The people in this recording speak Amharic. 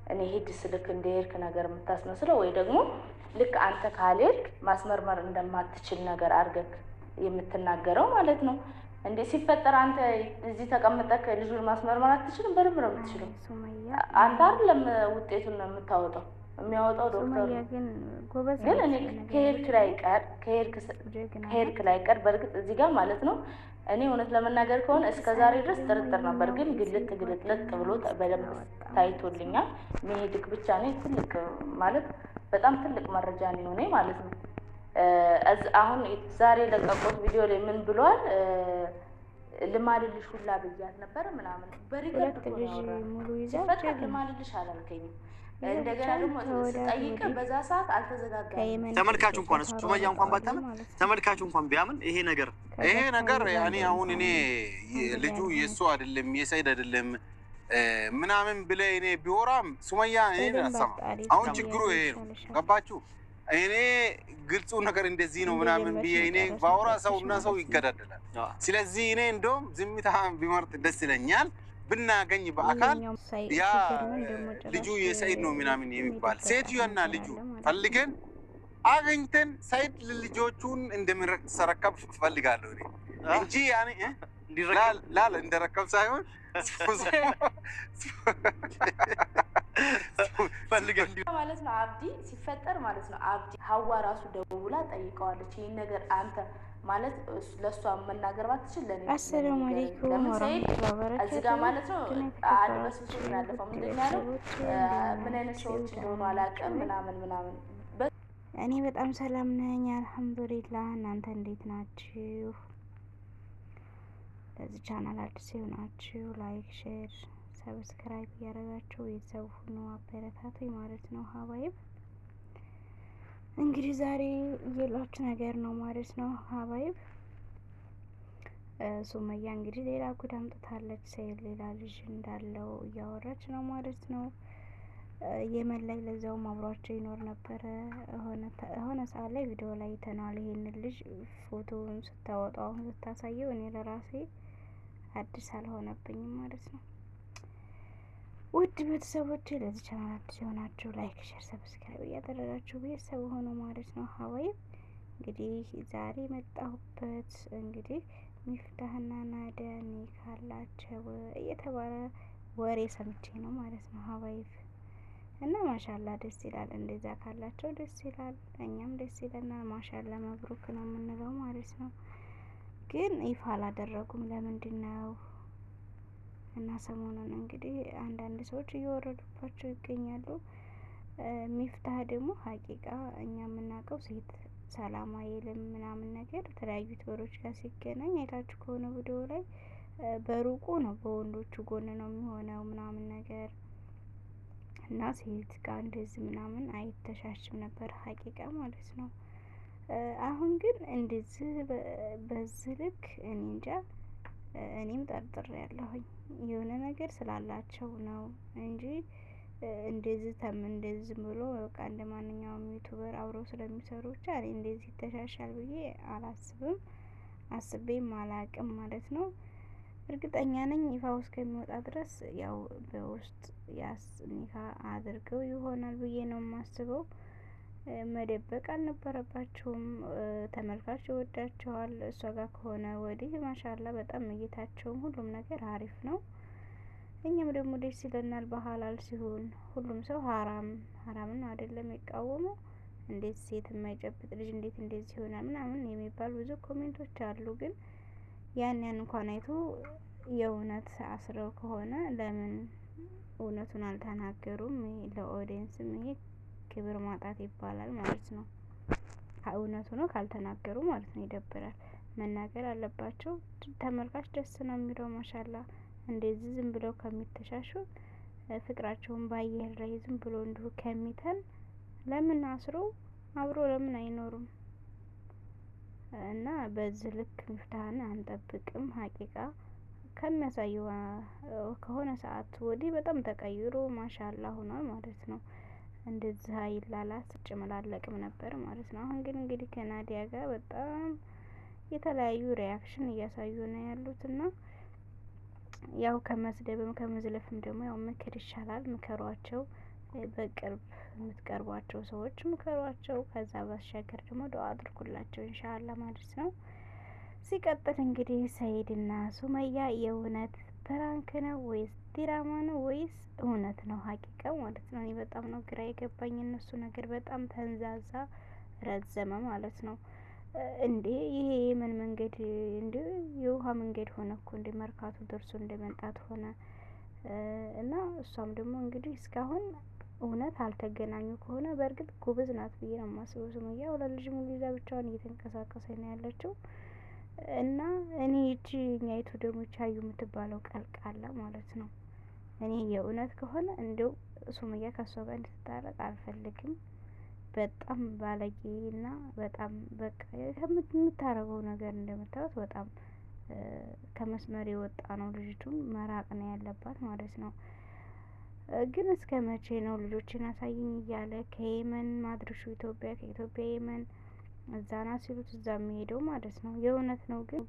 እኔ ሂድ ስልክ እንደሄድክ ነገር የምታስመስለው ወይ ደግሞ ልክ አንተ ካልሄድክ ማስመርመር እንደማትችል ነገር አድርገህ የምትናገረው ማለት ነው። እንዴ ሲፈጠር አንተ እዚህ ተቀምጠህ ልጁን ማስመርመር አትችልም? በደንብ ነው የምትችለው። አንተ አይደለም ውጤቱን ነው የምታወጣው፣ የሚያወጣው ዶክተሩ። ግን እኔ ከሄድክ ላይ ቀር በእርግጥ እዚህ ጋር ማለት ነው እኔ እውነት ለመናገር ከሆነ እስከ ዛሬ ድረስ ጥርጥር ነበር፣ ግን ግልጥ ብሎ በደንብ ታይቶልኛል። መሄድክ ብቻ ነው ትልቅ ማለት በጣም ትልቅ መረጃ ነው የሆነ ማለት ነው። አሁን ዛሬ ለቀቁት ቪዲዮ ላይ ምን ብሏል? ልማልልሽ ሁላ ብያት ነበር ምናምን በሪከርድ ሙሉ ሲፈጠር ልማልልሽ አላልከኝም። እንደገና ደግሞ ስጠይቅ በዛ ሰዓት አልተዘጋጋም። ተመልካቹ እንኳን ሱመያ እንኳን ባታምን ተመልካቹ እንኳን ቢያምን ይሄ ነገር እኔ አሁን እኔ ልጁ የእሱ አይደለም የሰይድ አይደለም ምናምን ብለህ እኔ ቢወራም ሱመያ እኔን አሰማ። አሁን ችግሩ ይሄ ነው። ገባችሁ? እኔ ግልጹ ነገር እንደዚህ ነው ምናምን ብዬ እኔ ባወራ ሰውና ሰው ይገዳደላል። ስለዚህ እኔ እንደውም ዝምታ ቢመርጥ ደስ ይለኛል። ብናገኝ በአካል ያ ልጁ የሰይድ ነው ምናምን የሚባል ሴትዮና ልጁ ፈልገን አገኝተን ሰይድ ልጆቹን እንደምንሰረከብ ፈልጋለሁ እኔ እንጂ ያኔ ላል እንደረከብ ሳይሆን ፈልገን ማለት ነው። አብዲ ሲፈጠር ማለት ነው አብዲ ሀዋ ራሱ ደውላ ጠይቀዋለች። ይህን ነገር አንተ ማለት ለእሷ መናገር ባትችል ለኔ አሰላሙ አለይኩም ወራህመቱላሂ ወበረካቱሁ። እዚህ ጋር ማለት ነው አድረስ ብቻ ያለፈው ምንድን ያለው ምን አይነት ሰዎች እንደሆኑ አላውቅም ምናምን። እኔ በጣም ሰላም ነኝ አልሐምዱሊላህ። እናንተ እንዴት ናችሁ? ለዚህ ቻናል አዲስ የሆናችሁ ላይክ፣ ሼር፣ ሰብስክራይብ እያደረጋችሁ ቤተሰብ ሁኑ፣ አበረታቱኝ ማለት ነው። ሀባይብ እንግዲህ ዛሬ እየላችሁ ነገር ነው ማለት ነው። ሀባይብ ሱመያ እንግዲህ ሌላ ጉድ አምጥታለች። ሰይድ ሌላ ልጅ እንዳለው እያወራች ነው ማለት ነው። የመን ላይ ለዛውም አብሯቸው ይኖር ነበረ። ሆነ ሰዓት ላይ ቪዲዮ ላይ ተናል ይሄንን ልጅ ፎቶውን ስታወጣው ስታሳየው እኔ ለራሴ አዲስ አልሆነብኝም ማለት ነው። ውድ ቤተሰቦች ለዚህ ቻናል አዲስ የሆናችሁ ላይክ፣ ሼር፣ ሰብስክራይብ እያደረጋችሁ ቤተሰብ ሆኖ ማለት ነው። ሀዋይ እንግዲህ ዛሬ መጣሁበት እንግዲህ ሚፍታህና ናዲያ ካላቸው እየተባለ ወሬ ሰምቼ ነው ማለት ነው። ሀዋይ እና ማሻላ ደስ ይላል። እንደዛ ካላቸው ደስ ይላል፣ እኛም ደስ ይለናል። ማሻላ መብሩክ ነው የምንለው ማለት ነው። ግን ይፋ አላደረጉም። ለምንድን ነው? እና ሰሞኑን እንግዲህ አንዳንድ ሰዎች እየወረዱባቸው ይገኛሉ። ሚፍታህ ደግሞ ሀቂቃ እኛ የምናውቀው ሴት ሰላም አይልም ምናምን ነገር የተለያዩ ትበሮች ጋር ሲገናኝ አይታችሁ ከሆነ ቪዲዮ ላይ በሩቁ ነው በወንዶቹ ጎን ነው የሚሆነው ምናምን ነገር እና ሴት ጋር እንደዚህ ምናምን አይተሻሽም ነበር ሀቂቃ ማለት ነው። አሁን ግን እንደዚህ በዚህ ልክ እኔ እንጃ። እኔም ጠርጥሬ ያለሁኝ የሆነ ነገር ስላላቸው ነው እንጂ እንደዚህ ብሎ በቃ እንደ ማንኛውም ዩቱበር አብረው ስለሚሰሩ ብቻ እኔ እንደዚህ ይተሻሻል ብዬ አላስብም፣ አስቤም አላቅም ማለት ነው። እርግጠኛ ነኝ ይፋ እስከሚወጣ ድረስ ያው በውስጥ ኒካ አድርገው ይሆናል ብዬ ነው የማስበው። መደበቅ አልነበረባቸውም። ተመልካች ይወዳቸዋል። እሷ ጋር ከሆነ ወዲህ ማሻላ በጣም እይታቸውም ሁሉም ነገር አሪፍ ነው። እኛም ደግሞ ደስ ይለናል በሐላል ሲሆን። ሁሉም ሰው ሀራምን አይደለም የሚቃወመው። እንዴት ሴት የማይጨብጥ ልጅ እንዴት እንደዚህ ይሆናል ምናምን የሚባል ብዙ ኮሜንቶች አሉ። ግን ያን እንኳን አይቶ የእውነት አስረው ከሆነ ለምን እውነቱን አልተናገሩም? ለኦዲየንስም ይሄ ክብር ማጣት ይባላል ማለት ነው። እውነቱ ነው ካልተናገሩ ማለት ነው። ይደብራል። መናገር አለባቸው። ተመልካች ደስ ነው የሚለው ማሻላ። እንደዚህ ዝም ብለው ከሚተሻሹ ፍቅራቸውን ባየር ላይ ዝም ብሎ እንዲሁ ከሚተን ለምን አስሮ አብሮ ለምን አይኖሩም? እና በዚህ ልክ ሚፍታህን አንጠብቅም። ሀቂቃ ከሚያሳየው ከሆነ ሰዓት ወዲህ በጣም ተቀይሮ ማሻላ ሆኗል ማለት ነው። እንደዚህ አይላላት ጭመላለቅም ነበር ማለት ነው። አሁን ግን እንግዲህ ከናዲያ ጋር በጣም የተለያዩ ሪያክሽን እያሳዩ ነው ያሉት እና ያው ከመስደብም ከመዝለፍም ደግሞ ያው ምክር ይሻላል። ምከሯቸው። በቅርብ የምትቀርቧቸው ሰዎች ምከሯቸው። ከዛ ባሻገር ደግሞ ዱአ አድርጉላቸው ኢንሻአላህ ማለት ነው። ሲቀጥል እንግዲህ ሰኢድና ሱመያ የእውነት ፕራንክ ነው ወይስ ዲራማ ነው ወይስ እውነት ነው? ሀቂቃ ማለት ነው። እኔ በጣም ነው ግራ የገባኝ። እነሱ ነገር በጣም ተንዛዛ ረዘመ ማለት ነው። እንዴ ይሄ የምን መንገድ እንዴ? የውሃ መንገድ ሆነ እኮ እንደ መርካቶ ደርሶ እንደ መንጣት ሆነ። እና እሷም ደግሞ እንግዲህ እስካሁን እውነት አልተገናኙ ከሆነ በእርግጥ ጎበዝ ናት ብዬ ነው የማስበው። ሱመያ ወላ ልጅ ሙሉ ይዛ ብቻዋን እየተንቀሳቀሰ ነው ያለችው። እና እኔ እቺ ኛይቱ ደግሞ ቻዩ የምትባለው ቀልቃላ ማለት ነው። እኔ የእውነት ከሆነ እንደው ሱመያ ከሷ ጋር እንድትታረቅ አልፈልግም። በጣም ባለጌ እና በጣም በቃ የምታረገው ነገር እንደምታዩት በጣም ከመስመር የወጣ ነው። ልጅቱን መራቅ ነው ያለባት ማለት ነው። ግን እስከ መቼ ነው ልጆችን አሳይኝ እያለ ከየመን ማድረሹ ኢትዮጵያ፣ ከኢትዮጵያ የመን እዛና ሲሉት እዛ የሚሄደው ማለት ነው። የእውነት ነው ግን